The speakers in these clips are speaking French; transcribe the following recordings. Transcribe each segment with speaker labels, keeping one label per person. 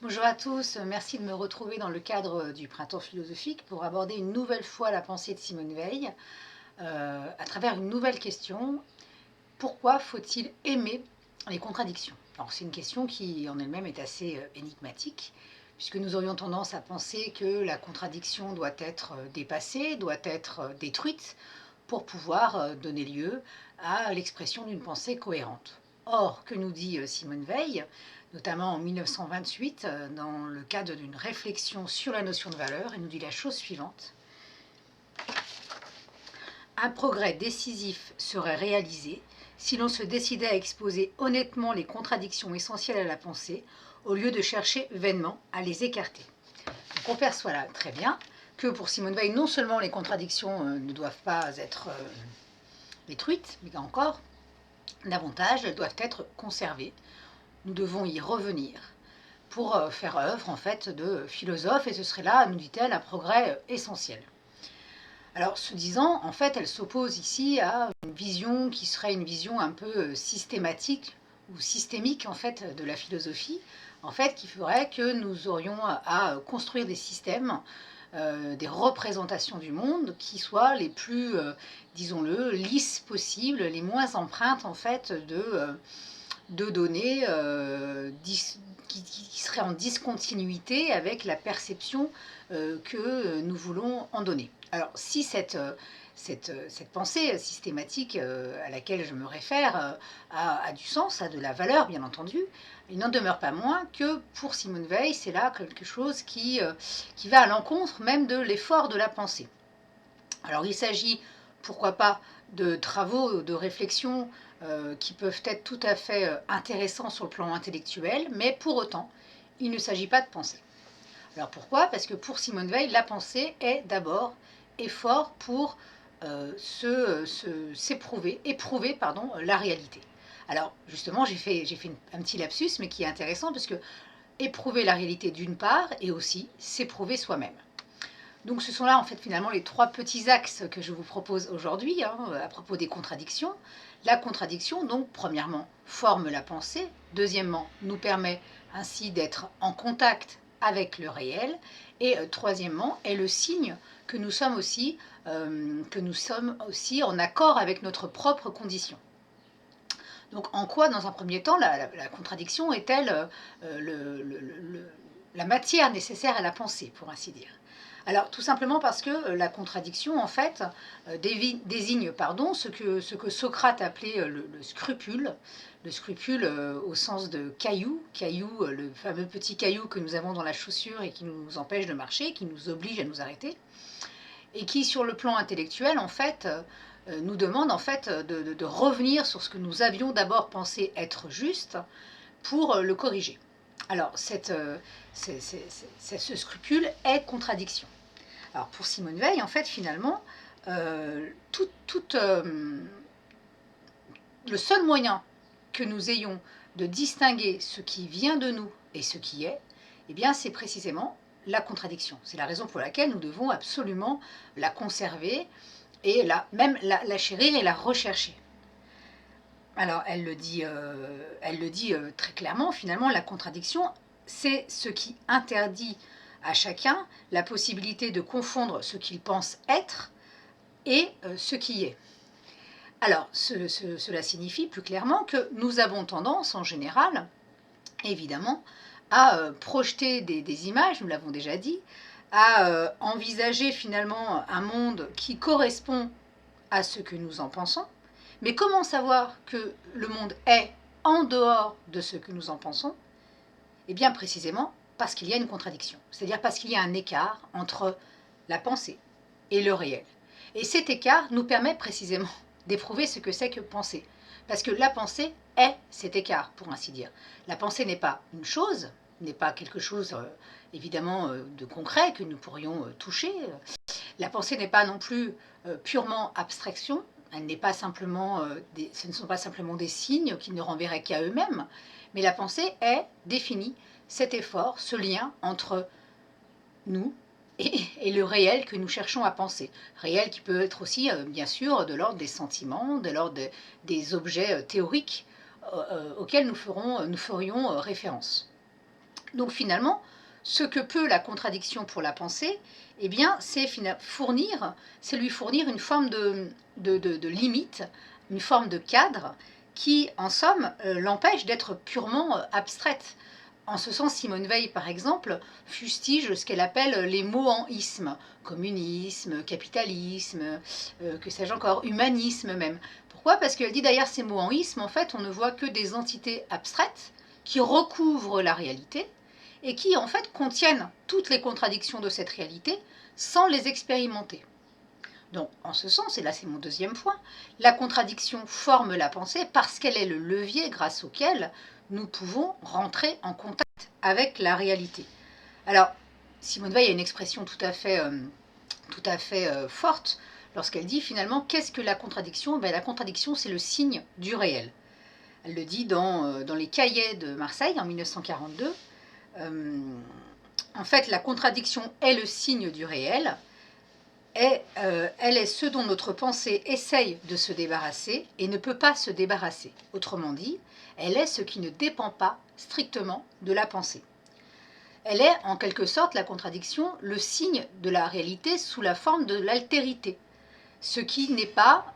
Speaker 1: Bonjour à tous, merci de me retrouver dans le cadre du Printemps philosophique pour aborder une nouvelle fois la pensée de Simone Veil à travers une nouvelle question. Pourquoi faut-il aimer les contradictions? Alors c'est une question qui en elle-même est assez énigmatique, puisque nous aurions tendance à penser que la contradiction doit être dépassée, doit être détruite pour pouvoir donner lieu à l'expression d'une pensée cohérente. Or, que nous dit Simone Veil, notamment en 1928, dans le cadre d'une réflexion sur la notion de valeur, elle nous dit la chose suivante. Un progrès décisif serait réalisé si l'on se décidait à exposer honnêtement les contradictions essentielles à la pensée, au lieu de chercher vainement à les écarter. Donc on perçoit là très bien que pour Simone Veil, non seulement les contradictions ne doivent pas être détruites, mais encore davantage, elles doivent être conservées. Nous devons y revenir pour faire œuvre en fait de philosophe, et ce serait là, nous dit-elle, un progrès essentiel. Alors, ce disant, en fait, elle s'oppose ici à une vision qui serait une vision un peu systématique ou systémique en fait de la philosophie, en fait, qui ferait que nous aurions à construire des systèmes, des représentations du monde qui soient les plus, disons-le, lisses possibles, les moins empreintes en fait de données qui seraient en discontinuité avec la perception que nous voulons en donner. Alors, si cette pensée systématique à laquelle je me réfère a du sens, a de la valeur, bien entendu, il n'en demeure pas moins que pour Simone Veil, c'est là quelque chose qui va à l'encontre même de l'effort de la pensée. Alors, il s'agit, pourquoi pas, de travaux, de réflexions qui peuvent être tout à fait intéressants sur le plan intellectuel, mais pour autant, il ne s'agit pas de penser. Alors pourquoi? Parce que pour Simone Veil, la pensée est d'abord effort pour éprouver la réalité. Alors justement, j'ai fait un petit lapsus, mais qui est intéressant, parce que éprouver la réalité d'une part, et aussi s'éprouver soi-même. Donc ce sont là en fait finalement les trois petits axes que je vous propose aujourd'hui à propos des contradictions. La contradiction, donc premièrement, forme la pensée, deuxièmement, nous permet ainsi d'être en contact avec le réel, et troisièmement, est le signe que nous sommes aussi en accord avec notre propre condition. Donc en quoi, dans un premier temps, la contradiction est-elle la matière nécessaire à la pensée, pour ainsi dire? Alors tout simplement parce que la contradiction, en fait, désigne ce que Socrate appelait le scrupule au sens de caillou, le fameux petit caillou que nous avons dans la chaussure et qui nous empêche de marcher, qui nous oblige à nous arrêter, et qui, sur le plan intellectuel, en fait, nous demande en fait de revenir sur ce que nous avions d'abord pensé être juste pour le corriger. Alors, ce scrupule est contradiction. Alors, pour Simone Veil, en fait, finalement, le seul moyen que nous ayons de distinguer ce qui vient de nous et ce qui est, eh bien, c'est précisément la contradiction. C'est la raison pour laquelle nous devons absolument la conserver et même la chérir et la rechercher. Alors, elle le dit très clairement, finalement, la contradiction, c'est ce qui interdit à chacun la possibilité de confondre ce qu'il pense être et ce qui est. Alors, cela signifie plus clairement que nous avons tendance, en général, évidemment, à projeter des images, nous l'avons déjà dit, à envisager finalement un monde qui correspond à ce que nous en pensons. Mais comment savoir que le monde est en dehors de ce que nous en pensons? Eh bien, précisément parce qu'il y a une contradiction, c'est-à-dire parce qu'il y a un écart entre la pensée et le réel. Et cet écart nous permet précisément d'éprouver ce que c'est que penser. Parce que la pensée est cet écart, pour ainsi dire. La pensée n'est pas une chose, n'est pas quelque chose, évidemment, de concret que nous pourrions toucher. La pensée n'est pas non plus purement abstraction. Elle n'est pas simplement, ce ne sont pas simplement des signes qui ne renverraient qu'à eux-mêmes. Mais la pensée est définie, cet effort, ce lien entre nous et le réel que nous cherchons à penser. Réel qui peut être aussi, bien sûr, de l'ordre des sentiments, de l'ordre des objets théoriques auxquels nous ferions référence. Donc finalement, ce que peut la contradiction pour la pensée, eh bien, c'est lui fournir une forme de limite, une forme de cadre qui, en somme, l'empêche d'être purement abstraite. En ce sens, Simone Veil, par exemple, fustige ce qu'elle appelle les mots en isme, communisme, capitalisme, que sais-je encore, humanisme même. Pourquoi? Parce qu'elle dit derrière ces mots en isme, en fait, on ne voit que des entités abstraites qui recouvrent la réalité et qui, en fait, contiennent toutes les contradictions de cette réalité sans les expérimenter. Donc, en ce sens, et là c'est mon deuxième point, la contradiction forme la pensée parce qu'elle est le levier grâce auquel nous pouvons rentrer en contact avec la réalité. Alors, Simone Veil a une expression tout à fait forte lorsqu'elle dit finalement qu'est-ce que la contradiction? La contradiction, c'est le signe du réel. Elle le dit dans les cahiers de Marseille en 1942. En fait, la contradiction est le signe du réel. Elle est ce dont notre pensée essaye de se débarrasser et ne peut pas se débarrasser. Autrement dit, elle est ce qui ne dépend pas strictement de la pensée. Elle est, en quelque sorte, la contradiction, le signe de la réalité sous la forme de l'altérité. Ce qui n'est pas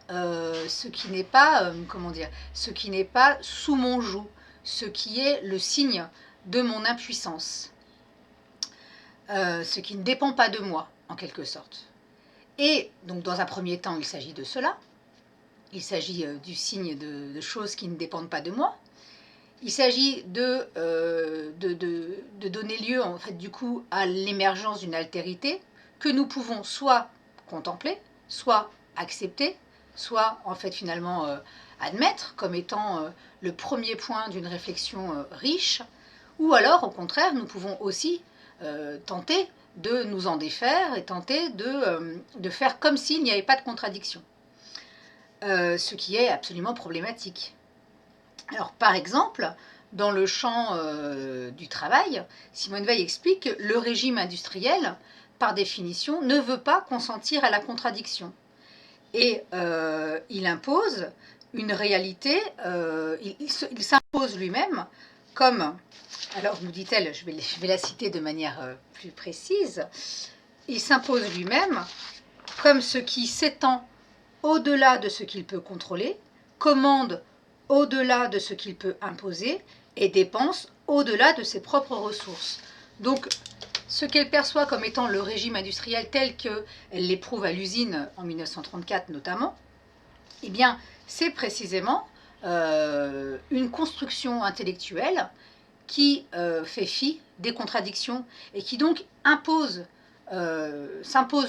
Speaker 1: sous mon joug, ce qui est le signe de mon impuissance, ce qui ne dépend pas de moi, en quelque sorte. Et donc, dans un premier temps, il s'agit de cela. Il s'agit du signe de choses qui ne dépendent pas de moi. Il s'agit de donner lieu, en fait, du coup, à l'émergence d'une altérité que nous pouvons soit contempler, soit accepter, soit, en fait, finalement, admettre comme étant le premier point d'une réflexion riche, ou alors, au contraire, nous pouvons aussi tenter de nous en défaire et tenter de faire comme s'il n'y avait pas de contradiction. Ce qui est absolument problématique. Alors, par exemple, dans le champ du travail, Simone Veil explique que le régime industriel, par définition, ne veut pas consentir à la contradiction. Et il impose une réalité, il s'impose lui-même comme, alors nous dit-elle, je vais la citer de manière plus précise, il s'impose lui-même comme ce qui s'étend au-delà de ce qu'il peut contrôler, commande au-delà de ce qu'il peut imposer et dépense au-delà de ses propres ressources. Donc, ce qu'elle perçoit comme étant le régime industriel tel qu'elle l'éprouve à l'usine en 1934 notamment, eh bien, c'est précisément une construction intellectuelle qui fait fi des contradictions et qui donc s'impose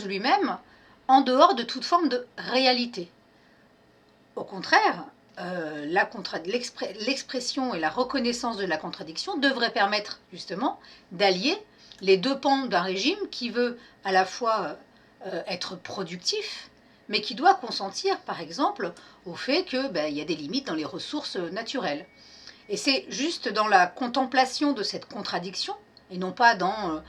Speaker 1: lui-même en dehors de toute forme de réalité. Au contraire, l'expression et la reconnaissance de la contradiction devraient permettre justement d'allier les deux pans d'un régime qui veut à la fois être productif, mais qui doit consentir, par exemple, au fait qu'il y a des limites dans les ressources naturelles. Et c'est juste dans la contemplation de cette contradiction, et non pas dans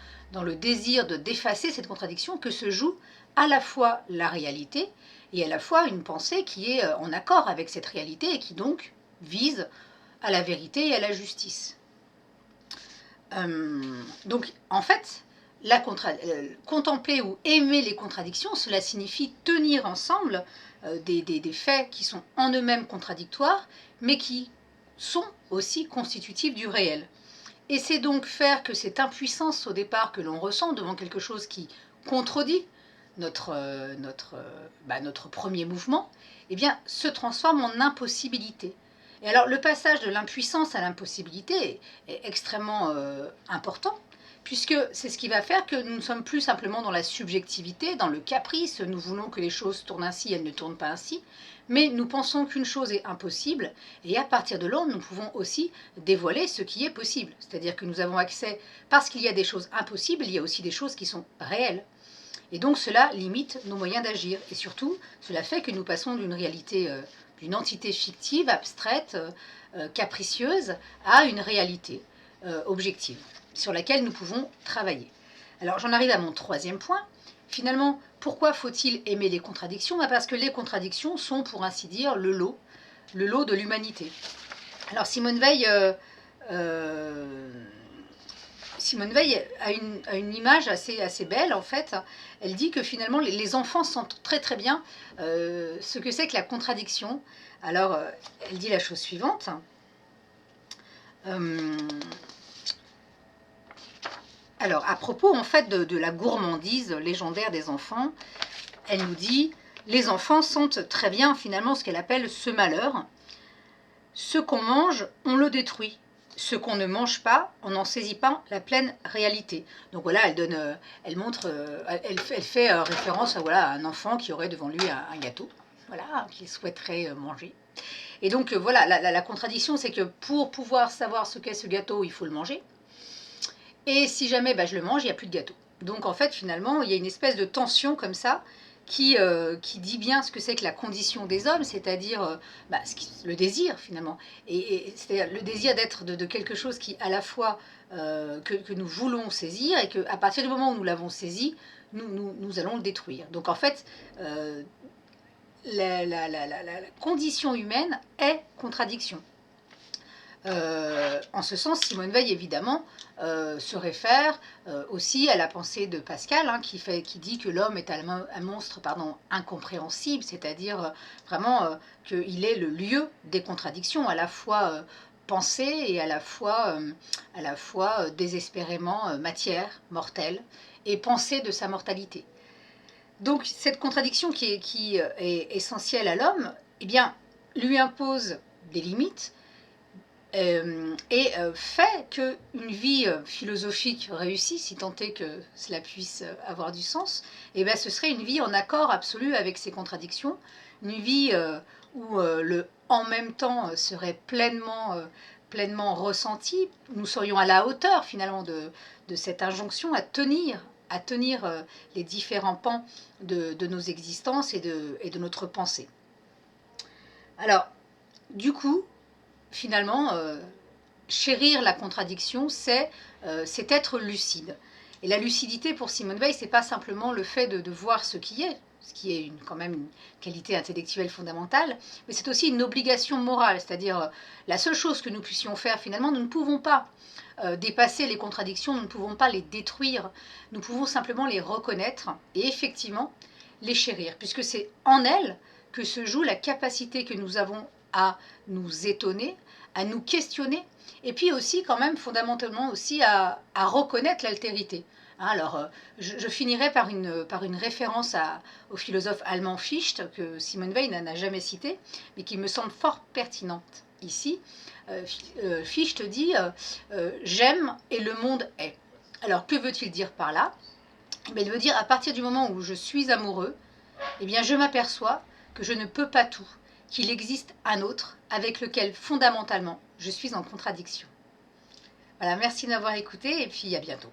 Speaker 1: le désir d'effacer cette contradiction, que se joue à la fois la réalité et à la fois une pensée qui est en accord avec cette réalité et qui donc vise à la vérité et à la justice. Donc en fait, contempler ou aimer les contradictions, cela signifie tenir ensemble des faits qui sont en eux-mêmes contradictoires, mais qui sont aussi constitutifs du réel. Et c'est donc faire que cette impuissance au départ que l'on ressent devant quelque chose qui contredit notre premier mouvement, eh bien, se transforme en impossibilité. Et alors le passage de l'impuissance à l'impossibilité est extrêmement important, puisque c'est ce qui va faire que nous ne sommes plus simplement dans la subjectivité, dans le caprice, nous voulons que les choses tournent ainsi, elles ne tournent pas ainsi, mais nous pensons qu'une chose est impossible, et à partir de là, nous pouvons aussi dévoiler ce qui est possible. C'est-à-dire que nous avons accès, parce qu'il y a des choses impossibles, il y a aussi des choses qui sont réelles. Et donc cela limite nos moyens d'agir. Et surtout, cela fait que nous passons d'une réalité, d'une entité fictive, abstraite, capricieuse, à une réalité objective, sur laquelle nous pouvons travailler. Alors j'en arrive à mon troisième point. Finalement, pourquoi faut-il aimer les contradictions? Parce que les contradictions sont, pour ainsi dire, le lot de l'humanité. Alors Simone Veil Simone Veil a une image assez belle, en fait. Elle dit que finalement, les enfants sentent très très bien ce que c'est que la contradiction. Alors, elle dit la chose suivante. Alors, à propos, en fait, de la gourmandise légendaire des enfants, elle nous dit « Les enfants sentent très bien, finalement, ce qu'elle appelle ce malheur. Ce qu'on mange, on le détruit. Ce qu'on ne mange pas, on n'en saisit pas la pleine réalité. » Donc voilà, elle montre, elle fait référence à, voilà, à un enfant qui aurait devant lui un gâteau, voilà, qu'il souhaiterait manger. Et donc voilà, la contradiction, c'est que pour pouvoir savoir ce qu'est ce gâteau, il faut le manger. Et si jamais je le mange, il n'y a plus de gâteau. Donc en fait, finalement, il y a une espèce de tension comme ça qui dit bien ce que c'est que la condition des hommes, c'est-à-dire le désir finalement. Et c'est-à-dire le désir d'être de quelque chose qui à la fois que nous voulons saisir et qu'à partir du moment où nous l'avons saisi, nous allons le détruire. Donc en fait, la condition humaine est contradiction. En ce sens, Simone Veil, évidemment, se réfère aussi à la pensée de Pascal, hein, qui dit que l'homme est un monstre incompréhensible, c'est-à-dire vraiment qu'il est le lieu des contradictions, à la fois pensée et à la fois désespérément matière, mortelle, et pensée de sa mortalité. Donc cette contradiction qui est essentielle à l'homme, eh bien, lui impose des limites, et fait qu'une vie philosophique réussie, si tant est que cela puisse avoir du sens, eh bien, ce serait une vie en accord absolu avec ces contradictions, une vie où le « en même temps » serait pleinement ressenti, nous serions à la hauteur finalement de cette injonction à tenir les différents pans de nos existences et de notre pensée. Alors, du coup, finalement, chérir la contradiction, c'est être lucide. Et la lucidité pour Simone Veil, c'est pas simplement le fait de voir ce qui est quand même une qualité intellectuelle fondamentale, mais c'est aussi une obligation morale, c'est-à-dire la seule chose que nous puissions faire finalement, nous ne pouvons pas dépasser les contradictions, nous ne pouvons pas les détruire, nous pouvons simplement les reconnaître et effectivement les chérir, puisque c'est en elles que se joue la capacité que nous avons à nous étonner, à nous questionner, et puis aussi quand même fondamentalement aussi à reconnaître l'altérité. Alors, je finirai par une référence au philosophe allemand Fichte, que Simone Veil n'a jamais cité, mais qui me semble fort pertinente ici. Fichte dit j'aime et le monde est. Alors, que veut-il dire par là? Il veut dire à partir du moment où je suis amoureux, eh bien, je m'aperçois que je ne peux pas tout, qu'il existe un autre avec lequel fondamentalement je suis en contradiction. Voilà, merci de m'avoir écouté et puis à bientôt.